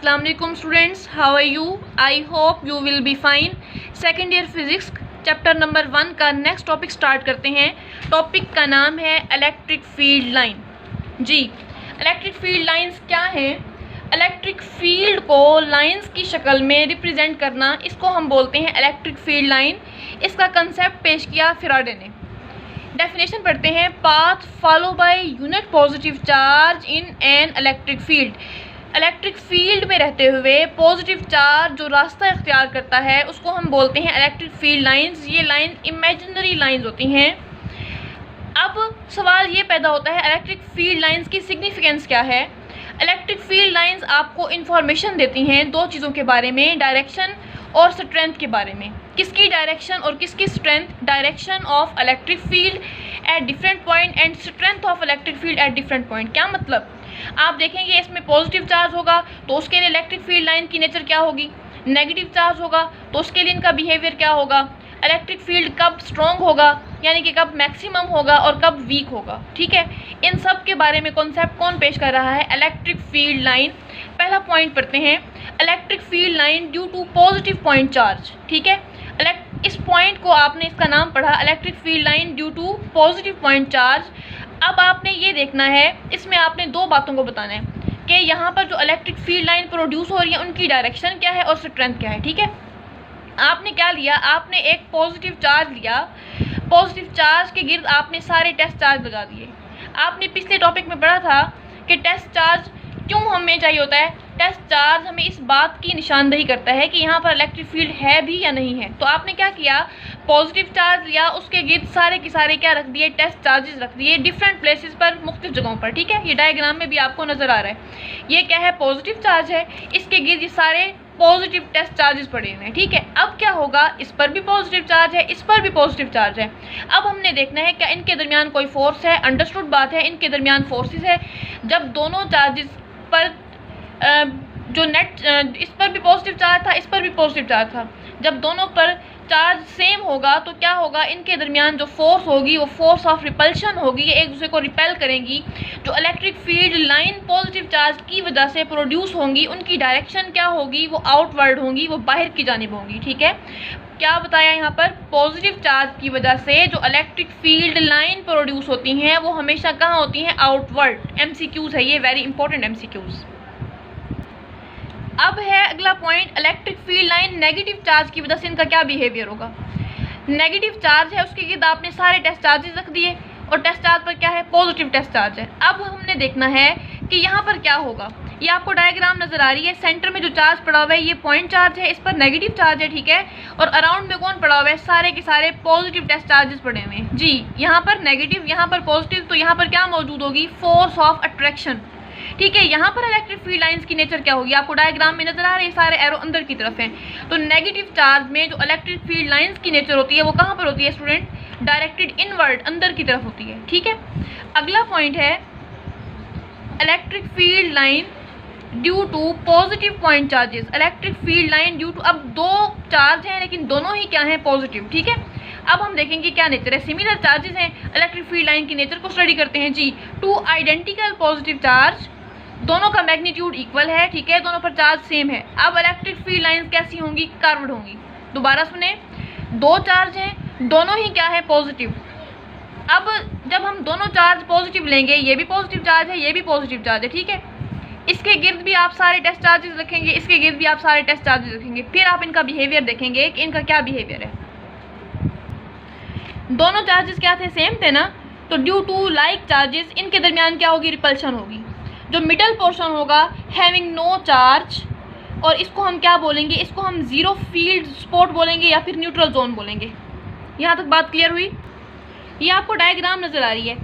अस्सलाम वालेकुम students, how are you? I hope you will be fine. Second year physics chapter number 1 का next topic start करते हैं। Topic का नाम है इलेक्ट्रिक फील्ड लाइन। जी, इलेक्ट्रिक फील्ड लाइंस क्या हैं? इलेक्ट्रिक फील्ड को लाइंस की शक्ल में रिप्रेजेंट करना, इसको हम बोलते हैं इलेक्ट्रिक फील्ड लाइन। इसका कंसेप्ट पेश किया फैराडे ने। डेफिनेशन पढ़ते हैं। Path follow by unit positive charge in an electric field. Electric field में रहते हुए पॉजिटिव चार्ज जो रास्ता इख्तियार करता है उसको हम बोलते हैं इलेक्ट्रिक फील्ड लाइंस। ये लाइन इमेजिनरी लाइंस होती हैं। अब सवाल ये पैदा होता है, इलेक्ट्रिक फील्ड लाइंस की सिग्निफिकेंस क्या है? इलेक्ट्रिक फील्ड लाइंस आपको इंफॉर्मेशन देती हैं दो चीज़ों के बारे में, डायरेक्शन और स्ट्रेंथ के बारे में। किसकी डायरेक्शन और किसकी strength? Direction of electric field at different point and strength of electric field at different point. क्या मतलब? आप देखेंगे इसमें पॉजिटिव चार्ज होगा तो उसके लिए इलेक्ट्रिक फील्ड लाइन की नेचर क्या होगी, नेगेटिव चार्ज होगा तो उसके लिए इनका बिहेवियर क्या होगा, इलेक्ट्रिक फील्ड कब स्ट्रॉन्ग होगा यानी कि कब मैक्सिमम होगा और कब वीक होगा। ठीक है, इन सब के बारे में कॉन्सेप्ट कौन पेश कर रहा है? Electric field line. पहला पॉइंट पढ़ते हैं, electric field line due to positive point charge. ठीक है, इस पॉइंट को आपने इसका नाम पढ़ा electric field line due to positive point charge. अब आपने ये देखना है, इसमें आपने दो बातों को बताना है कि यहाँ पर जो इलेक्ट्रिक फील्ड लाइन प्रोड्यूस हो रही है उनकी डायरेक्शन क्या है और स्ट्रेंथ क्या है। ठीक है, आपने क्या लिया? आपने एक पॉजिटिव चार्ज लिया, पॉजिटिव चार्ज के गिर्द आपने सारे टेस्ट चार्ज लगा दिए। आपने पिछले टॉपिक में पढ़ा था कि टेस्ट चार्ज क्यों हमें चाहिए होता है? टेस्ट चार्ज हमें इस बात की निशानदेही करता है कि यहाँ पर इलेक्ट्रिक फील्ड है भी या नहीं है। तो आपने क्या किया? पॉजिटिव चार्ज लिया, उसके गिर्द सारे के सारे क्या रख दिए? टेस्ट चार्जेस रख दिए डिफरेंट प्लेसेस पर, मुख्तलिफ जगहों पर। ठीक है, ये डायग्राम में भी आपको नजर आ रहा है। ये क्या है? पॉजिटिव चार्ज है, इसके गिर्द ये सारे पॉजिटिव टेस्ट चार्जेस पड़े हुए हैं। ठीक है, अब क्या होगा? इस पर भी पॉजिटिव चार्ज है, इस पर भी पॉजिटिव चार्ज है। अब हमने देखना है क्या इनके दरमियान कोई फोर्स है। अंडरस्टूड बात है, इनके दरमियान फोर्सेस है। जब दोनों चार्जेस पर जो नेट, इस पर भी पॉजिटिव चार्ज था, इस पर भी पॉजिटिव चार्ज था, जब दोनों पर चार्ज सेम होगा तो क्या होगा? इनके दरमियान जो फोर्स होगी वो फोर्स ऑफ रिपल्शन होगी, ये एक दूसरे को रिपेल करेंगी। जो electric field line positive charge की वजह से प्रोड्यूस होंगी उनकी डायरेक्शन क्या होगी? वो आउटवर्ड होंगी, वो बाहर की जानिब होंगी। ठीक है, क्या बताया यहाँ पर? पॉजिटिव चार्ज की वजह से जो इलेक्ट्रिक फील्ड लाइन प्रोड्यूस होती हैं वो हमेशा कहाँ होती हैं? आउटवर्ड। MCQs है ये, वेरी इंपॉर्टेंट MCQs। अब है अगला point, electric field line negative charge की वजह से इनका क्या बिहेवियर होगा? नेगेटिव चार्ज है, उसके गिर्द आपने सारे टेस्ट चार्जेस रख दिए और टेस्ट चार्ज पर क्या है? पॉजिटिव टेस्ट चार्ज है। अब हमने देखना है कि यहाँ पर क्या होगा। ये आपको डायग्राम नजर आ रही है, सेंटर में जो चार्ज पड़ा हुआ है ये पॉइंट चार्ज है, इस पर नेगेटिव चार्ज है। ठीक है, और अराउंड में कौन पड़ा हुआ है? सारे के सारे पॉजिटिव टेस्ट चार्जेस पड़े हुए हैं। जी, यहाँ पर नेगेटिव, यहाँ पर पॉजिटिव, तो यहाँ पर क्या मौजूद होगी? Force of attraction. ठीक है, यहाँ पर इलेक्ट्रिक फील्ड लाइंस की नेचर क्या होगी? आपको डायग्राम में नजर आ रहे हैं, सारे एरो अंदर की तरफ हैं। तो नेगेटिव चार्ज में जो इलेक्ट्रिक फील्ड लाइंस की नेचर होती है वो कहाँ पर होती है स्टूडेंट? डायरेक्टेड इनवर्ड, अंदर की तरफ होती है। ठीक है, अगला पॉइंट है electric field line due to positive point charges. Electric field line due to, अब दो चार्ज हैं लेकिन दोनों ही क्या हैं? पॉजिटिव। ठीक है, अब हम देखेंगे क्या नेचर है। सिमिलर चार्जेस हैं, इलेक्ट्रिक फील्ड लाइन की नेचर को स्टडी करते हैं। जी, टू आइडेंटिकल पॉजिटिव चार्ज, दोनों का मैग्नीट्यूड इक्वल है। ठीक है, दोनों पर चार्ज सेम है। अब इलेक्ट्रिक फील्ड लाइंस कैसी होंगी? कर्व्ड होंगी। दोबारा सुने, दो चार्ज हैं, दोनों ही क्या है? पॉजिटिव। अब जब हम दोनों चार्ज पॉजिटिव लेंगे, ये भी पॉजिटिव चार्ज है, ये भी पॉजिटिव चार्ज है। ठीक है, इसके गिर्द भी आप सारे टेस्ट चार्जेस रखेंगे, इसके गिर्द भी आप सारे टेस्ट चार्जेस रखेंगे, फिर आप इनका बिहेवियर देखेंगे कि इनका क्या बिहेवियर है। दोनों चार्जेस क्या थे? सेम थे ना। तो ड्यू टू लाइक चार्जेस इनके दरमियान क्या होगी? रिपल्शन होगी। जो मिडल पोर्शन होगा हैविंग नो चार्ज, और इसको हम क्या बोलेंगे? इसको हम जीरो फील्ड स्पॉट बोलेंगे या फिर न्यूट्रल जोन बोलेंगे। यहाँ तक बात क्लियर हुई? ये आपको डायग्राम नजर आ रही है,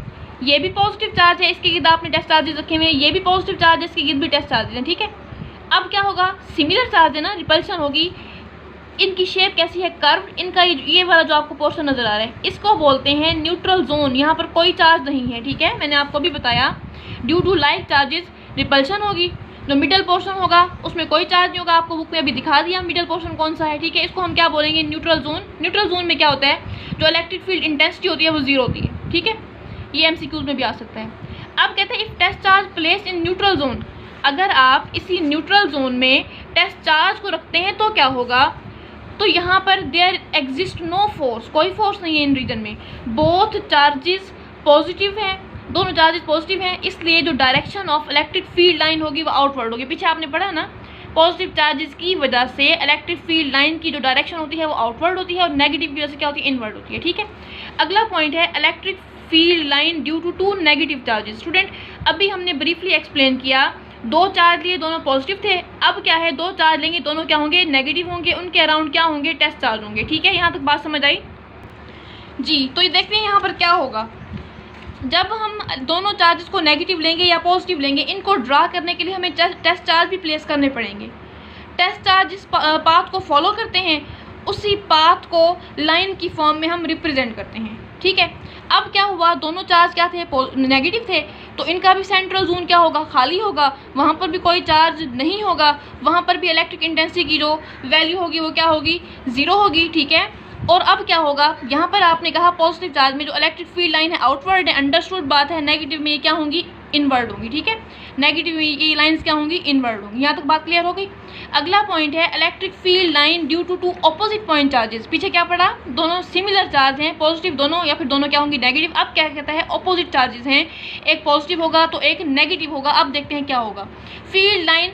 ये भी पॉजिटिव चार्ज है, इसके गिर्द आपने टेस्ट चार्जेस रखे हुए हैं, ये भी पॉजिटिव चार्ज है, इसके गिर्द भी टेस्ट चार्जेस हैं। ठीक है, अब क्या होगा? सिमिलर चार्ज है ना, रिपल्शन होगी। इनकी शेप कैसी है? कर्व। इनका ये वाला जो आपको पोर्शन नजर आ रहा है इसको बोलते हैं न्यूट्रल जोन। यहाँ पर कोई चार्ज नहीं है। ठीक है, मैंने आपको भी बताया due to like charges repulsion होगी। जो मिडल पोर्शन होगा उसमें कोई चार्ज नहीं होगा, आपको बुक में अभी दिखा दिया मिडल पोर्शन कौन सा है। ठीक है, इसको हम क्या बोलेंगे? Neutral zone. न्यूट्रल जोन में क्या होता है? जो इलेक्ट्रिक फील्ड इंटेंसिटी होती है वो जीरो होती है। ठीक है, ये MCQs में भी आ सकता है। अब कहते हैं if test charge place in neutral zone, अगर आप इसी न्यूट्रल जोन में टेस्ट चार्ज को रखते हैं तो क्या होगा, तो यहाँ पर देयर एग्जिस्ट नो फोर्स, कोई फोर्स नहीं है इन रीजन में, बोथ चार्जेस पॉजिटिव हैं, दोनों चार्जेस पॉजिटिव हैं, इसलिए जो direction of electric field line होगी वो आउटवर्ड होगी। पीछे आपने पढ़ा ना, पॉजिटिव चार्जेस की वजह से इलेक्ट्रिक फील्ड लाइन की जो डायरेक्शन होती है वो आउटवर्ड होती है और नेगेटिव की वजह से क्या होती है, इनवर्ड होती है। ठीक है, अगला पॉइंट है electric field line due to two negative charges. Student अभी हमने ब्रीफली एक्सप्लेन किया, दो चार्ज लिए दोनों पॉजिटिव थे, अब क्या है दो चार्ज लेंगे दोनों क्या होंगे, नेगेटिव होंगे, उनके अराउंड क्या होंगे, टेस्ट चार्ज होंगे। ठीक है, यहाँ तक बात समझ आई जी। तो ये देखते हैं यहाँ पर क्या होगा, जब हम दोनों चार्जेस को नेगेटिव लेंगे या पॉजिटिव लेंगे, इनको ड्रा करने के लिए हमें टेस्ट चार्ज भी प्लेस करने पड़ेंगे। टेस्ट चार्ज जिस पाथ को फॉलो करते हैं उसी पाथ को लाइन की फॉर्म में हम रिप्रेजेंट करते हैं। ठीक है, अब क्या हुआ, दोनों चार्ज क्या थे, नेगेटिव थे, तो इनका भी सेंट्रल जोन क्या होगा, खाली होगा, वहाँ पर भी कोई चार्ज नहीं होगा, वहाँ पर भी इलेक्ट्रिक इंटेंसिटी की जो वैल्यू होगी वो क्या होगी, ज़ीरो होगी। ठीक है, और अब क्या होगा, यहाँ पर आपने कहा पॉजिटिव चार्ज में जो इलेक्ट्रिक फील्ड लाइन है आउटवर्ड है, अंडरस्टूड बात है, नेगेटिव में ये क्या होंगी, इनवर्ड होंगी। ठीक है, नेगेटिव में ये लाइंस क्या होंगी, इनवर्ड होंगी। यहाँ तक बात क्लियर हो गई। अगला पॉइंट है electric field line due to two opposite point charges. पीछे क्या पढ़ा, दोनों सिमिलर चार्ज हैं, पॉजिटिव दोनों या फिर दोनों क्या होंगी, नेगेटिव। अब क्या कहता है, ऑपोजिट चार्जेस हैं, एक पॉजिटिव होगा तो एक नेगेटिव होगा। अब देखते हैं क्या होगा, फील्ड लाइन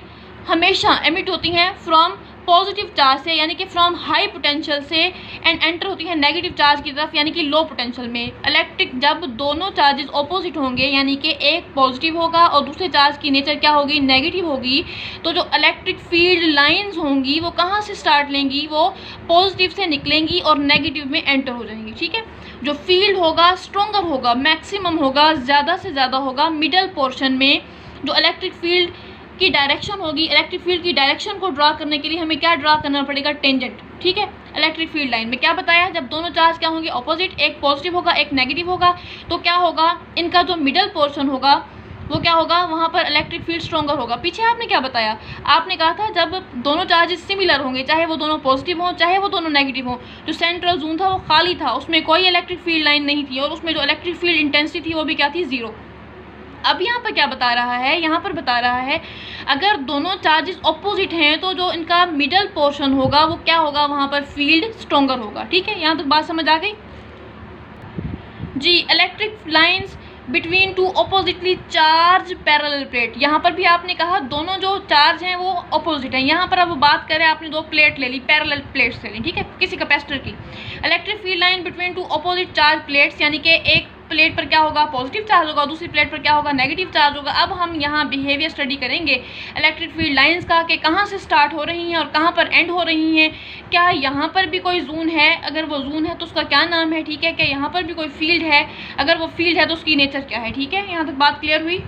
हमेशा एमिट होती हैं फ्रॉम पॉजिटिव चार्ज से यानी कि फ्रॉम हाई पोटेंशियल से एंड एंटर होती है नेगेटिव चार्ज की तरफ यानी कि लो पोटेंशियल में। इलेक्ट्रिक जब दोनों चार्जेस ऑपोजिट होंगे यानी कि एक पॉजिटिव होगा और दूसरे चार्ज की नेचर क्या होगी, नेगेटिव होगी, तो जो इलेक्ट्रिक फील्ड लाइंस होंगी वो कहाँ से स्टार्ट लेंगी, वो पॉजिटिव से निकलेंगी और नेगेटिव में एंटर हो जाएंगी। ठीक है, जो फील्ड होगा स्ट्रोंगर होगा, मैक्सिमम होगा, ज़्यादा से ज़्यादा होगा मिडल पोर्शन में। जो इलेक्ट्रिक फील्ड की डायरेक्शन होगी, इलेक्ट्रिक फील्ड की डायरेक्शन को ड्रा करने के लिए हमें क्या ड्रा करना पड़ेगा, टेंजेंट। ठीक है, इलेक्ट्रिक फील्ड लाइन में क्या बताया, जब दोनों चार्ज क्या होंगे, ऑपोजिट, एक पॉजिटिव होगा एक नेगेटिव होगा, तो क्या होगा, इनका जो मिडल पोर्शन होगा वो क्या होगा, वहाँ पर इलेक्ट्रिक फील्ड स्ट्रॉन्गर होगा। पीछे आपने क्या बताया, आपने कहा था जब दोनों चार्जेस सिमिलर होंगे, चाहे वो दोनों पॉजिटिव हों चाहे वो दोनों नेगेटिव हों, जो सेंट्रल जोन था वो खाली था, उसमें कोई इलेक्ट्रिक फील्ड लाइन नहीं थी और उसमें जो इलेक्ट्रिक फील्ड इंटेंसिटी थी वो भी क्या थी, ज़ीरो। अब यहाँ पर क्या बता रहा है, यहाँ पर बता रहा है अगर दोनों चार्जेस ऑपोजिट हैं तो जो इनका मिडल पोर्शन होगा वो क्या होगा, वहाँ पर फील्ड स्ट्रॉन्गर होगा। ठीक है, यहाँ तक बात समझ आ गई जी। Electric lines between two oppositely charge parallel plate, यहाँ पर भी आपने कहा दोनों जो चार्ज हैं वो ऑपोजिट हैं। यहाँ पर अब बात करें, आपने दो प्लेट ले ली, पैरेलल प्लेट्स ले ली, ठीक है, किसी कैपेसिटर की। Electric field line between two opposite charge plates यानी कि एक प्लेट पर क्या होगा, पॉजिटिव चार्ज होगा, दूसरी प्लेट पर क्या होगा, नेगेटिव चार्ज होगा। अब हम यहाँ बिहेवियर स्टडी करेंगे इलेक्ट्रिक फील्ड लाइंस का कि कहाँ से स्टार्ट हो रही हैं और कहाँ पर एंड हो रही हैं, क्या यहाँ पर भी कोई जोन है, अगर वो जोन है तो उसका क्या नाम है, ठीक है, क्या यहाँ पर भी कोई फील्ड है, अगर वो फील्ड है तो उसकी नेचर क्या है। ठीक है, यहाँ तक बात क्लियर हुई।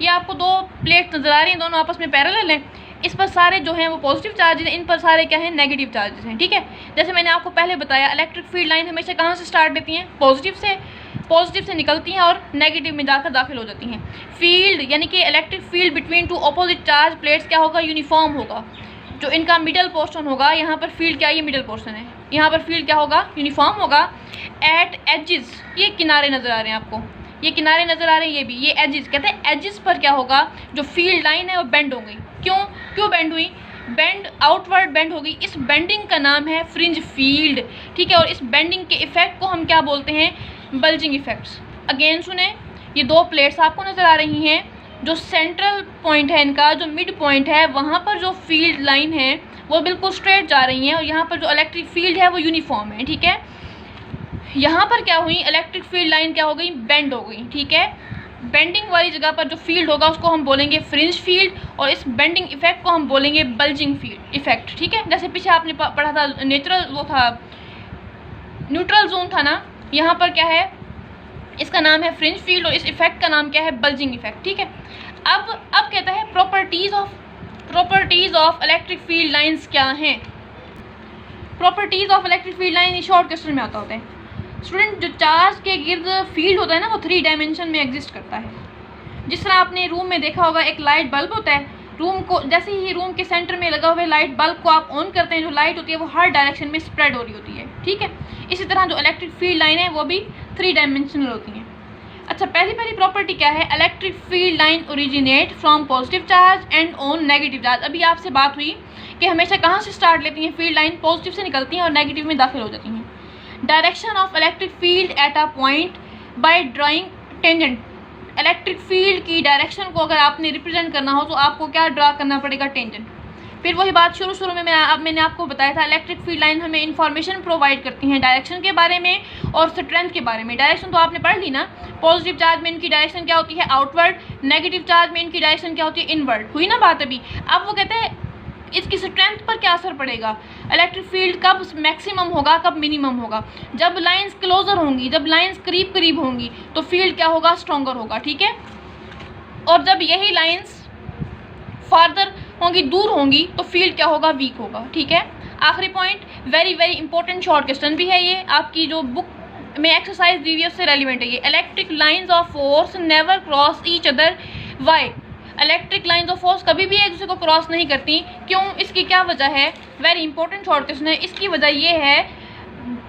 ये आपको दो प्लेट नजर आ रही हैं, दोनों आपस में पैरेलल हैं, इस पर सारे जो हैं वो पॉजिटिव चार्जेस हैं, इन पर सारे क्या हैं, नेगेटिव चार्जेस हैं। ठीक है, जैसे मैंने आपको पहले बताया इलेक्ट्रिक फील्ड लाइन हमेशा कहाँ से स्टार्ट लेती हैं, पॉजिटिव से निकलती हैं और नेगेटिव में जाकर दाखिल हो जाती हैं। फील्ड यानी कि electric field between two opposite charge plates क्या होगा, यूनिफॉर्म होगा। जो इनका मिडल पोर्शन होगा, यहाँ पर फील्ड क्या, ये मिडल पोर्शन है, यहाँ पर फील्ड क्या होगा, यूनिफॉर्म होगा। एट एजेस, ये किनारे नज़र आ रहे हैं आपको, ये किनारे नज़र आ रहे हैं, ये भी, ये एजेस कहते हैं। एजेस पर क्या होगा, जो फील्ड लाइन है वो बेंड हो गई। क्यों बेंड हुई, बेंड आउटवर्ड बेंड हो गई। इस बेंडिंग का नाम है फ्रिंज फील्ड। ठीक है, और इस बेंडिंग के इफेक्ट को हम क्या बोलते हैं, बल्जिंग इफेक्ट्स। अगेन सुने, ये दो प्लेट्स आपको नज़र आ रही हैं, जो सेंट्रल पॉइंट है इनका, जो मिड पॉइंट है, वहाँ पर जो फील्ड लाइन है वो बिल्कुल स्ट्रेट जा रही हैं और यहाँ पर जो इलेक्ट्रिक फील्ड है वो यूनिफॉर्म है। ठीक है, यहाँ पर क्या हुई, इलेक्ट्रिक फील्ड लाइन क्या हो गई, बेंड हो गई। ठीक है, बेंडिंग वाली जगह पर जो फील्ड होगा उसको हम बोलेंगे फ्रिंज फील्ड और इस बेंडिंग इफेक्ट को हम बोलेंगे बल्जिंग फील्ड इफेक्ट। ठीक है, जैसे पीछे आपने पढ़ा था नेचुरल, वो था न्यूट्रल जोन था ना, यहाँ पर क्या है, इसका नाम है फ्रिंज फील्ड और इस इफेक्ट का नाम क्या है, बल्जिंग इफेक्ट। ठीक है, अब कहता है properties of electric field lines क्या हैं। Properties of electric field line short question में आता होता है स्टूडेंट। जो चार्ज के गिर्द फील्ड होता है ना वो 3 डायमेंशन में एग्जिस्ट करता है। जिस तरह आपने रूम में देखा होगा, एक लाइट बल्ब होता है, रूम को जैसे ही रूम के सेंटर में लगा हुआ लाइट बल्ब को आप ऑन करते हैं, जो लाइट होती है वो हर डायरेक्शन में स्प्रेड हो रही होती है। ठीक है, इसी तरह जो इलेक्ट्रिक फील्ड लाइन है वो भी 3 डायमेंशनल होती हैं। अच्छा, पहली प्रॉपर्टी क्या है, electric field line originate from positive charge and on negative charge. अभी आपसे बात हुई कि हमेशा कहाँ से स्टार्ट लेती हैं फील्ड लाइन, पॉजिटिव से निकलती हैं और नेगेटिव में दाखिल हो जाती हैं। Direction of electric field at a point by drawing tangent. Electric field की डायरेक्शन को अगर आपने रिप्रेजेंट करना हो तो आपको क्या ड्रा करना पड़ेगा, टेंजेंट। फिर वही बात शुरू में मैंने आपको बताया था, इलेक्ट्रिक फील्ड लाइन हमें इन्फॉर्मेशन प्रोवाइड करती हैं डायरेक्शन के बारे में और स्ट्रेंथ के बारे में। डायरेक्शन तो आपने पढ़ ली ना, पॉजिटिव चार्ज में इनकी डायरेक्शन क्या होती है, आउटवर्ड, नेगेटिव चार्ज में इनकी डायरेक्शन क्या होती है, इनवर्ड। हुई ना बात अभी। अब वो कहते हैं इसकी स्ट्रेंथ पर क्या असर पड़ेगा, इलेक्ट्रिक फील्ड कब मैक्सिमम होगा, कब मिनिमम होगा। जब लाइंस क्लोजर होंगी, जब लाइंस करीब होंगी तो फील्ड क्या होगा, स्ट्रॉन्गर होगा, ठीक है। और जब यही लाइंस फार्दर होंगी, दूर होंगी, तो फील्ड क्या होगा, वीक होगा, ठीक है। आखिरी point, very important short question भी है ये, आपकी जो बुक में एक्सरसाइज दी हुई है उससे रेलिवेंट है ये। Electric lines of force never cross each other, why. Electric lines of force कभी भी एक दूसरे को क्रॉस नहीं करती, क्यों, इसकी क्या वजह है, वेरी इंपॉर्टेंट शॉर्ट क्वेश्चन है। इसकी वजह ये है,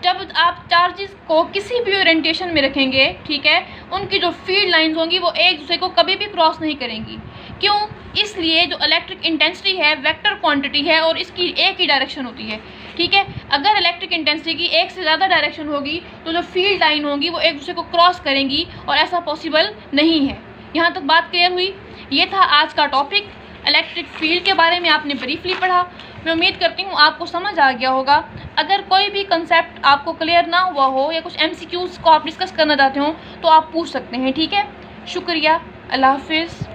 जब आप चार्जेस को किसी भी ओरिएंटेशन में रखेंगे, ठीक है, उनकी जो फील्ड लाइंस होंगी वो एक दूसरे को कभी भी क्रॉस नहीं करेंगी। क्यों, इसलिए जो इलेक्ट्रिक इंटेंसिटी है वेक्टर क्वांटिटी है और इसकी एक ही डायरेक्शन होती है, ठीक है। अगर इलेक्ट्रिक इंटेंसिटी की एक से ज़्यादा डायरेक्शन होगी तो जो फील्ड लाइन होंगी वो एक दूसरे को क्रॉस करेंगी और ऐसा पॉसिबल नहीं है। यहाँ तक बात क्लियर हुई। ये था आज का टॉपिक, इलेक्ट्रिक फील्ड के बारे में आपने ब्रीफली पढ़ा। मैं उम्मीद करती हूँ आपको समझ आ गया होगा। अगर कोई भी कंसेप्ट आपको क्लियर ना हुआ हो या कुछ MCQs को आप डिस्कस करना चाहते हो तो आप पूछ सकते हैं, ठीक है। शुक्रिया, अल्लाह हाफिज़।